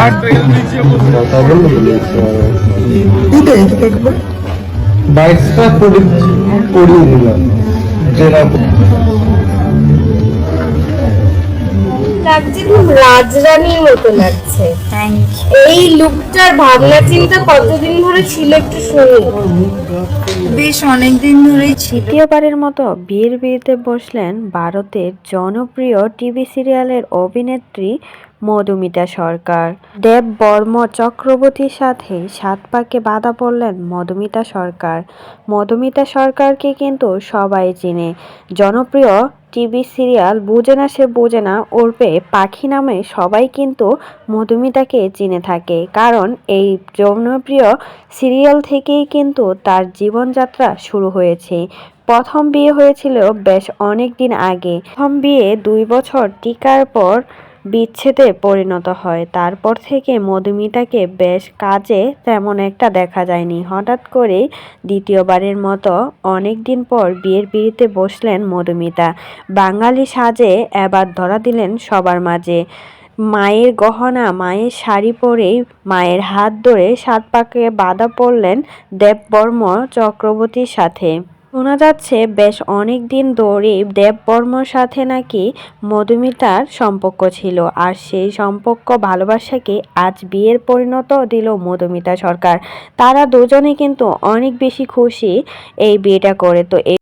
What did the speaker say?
কথা বললে বাইকটা পড়িয়ে দিলাম যেটা লাগছে, খুব রাজরানীর মতো লাগছে। এই লুকটার ভাবনা চিন্তা কতদিন ধরে ছিল একটু শুনি। বেশ অনেকদিন ধরেই ছিল। দ্বিতীয়বারের মতো বিয়ের বিয়েতে বসলেন ভারতের জনপ্রিয় টিভি সিরিয়ালের অভিনেত্রী মধুমিতা সরকার। দেববর্ম চক্রবর্তীর সাথে সাত পাকে বাঁধা পড়লেন মধুমিতা সরকার। মধুমিতা সরকারকে কিন্তু সবাই চেনে। জনপ্রিয় টিভি সিরিয়াল বুঝে না সে বোঝে না ওরফে পাখি নামে সবাই কিন্তু মধুমিতাকে চিনে থাকে, কারণ এই জনপ্রিয় সিরিয়াল থেকেই কিন্তু তার জীবনযাত্রা শুরু হয়েছে। প্রথম বিয়ে হয়েছিল বেশ অনেক দিন আগে। প্রথম বিয়ে 2 বছর টিকার পর বিচ্ছেদে পরিণত হয়। তারপর থেকে মধুমিতাকে বেশ কাজে তেমন একটা দেখা যায়নি। হঠাৎ করে দ্বিতীয়বারের মতো অনেক দিন পর বিয়ের পিঁড়িতে বসলেন মধুমিতা। বাঙালি সাজে এবার ধরা দিলেন সবার মাঝে। মায়ের গহনা, মায়ের শাড়ি পরেই মায়ের হাত ধরে সাত পাকে বাঁধা পড়লেন দেববর্ম চক্রবর্তীর সাথে। শোনা যাচ্ছে বেশ অনেক দিন ধরেই দেববর্মর সাথে নাকি মধুমিতার সম্পর্ক ছিল, আর সেই সম্পর্ক ভালোবাসাকে আজ বিয়ের পরিণত দিল মধুমিতা সরকার। তারা দুজনে কিন্তু অনেক বেশি খুশি এই বিয়েটা করে। তো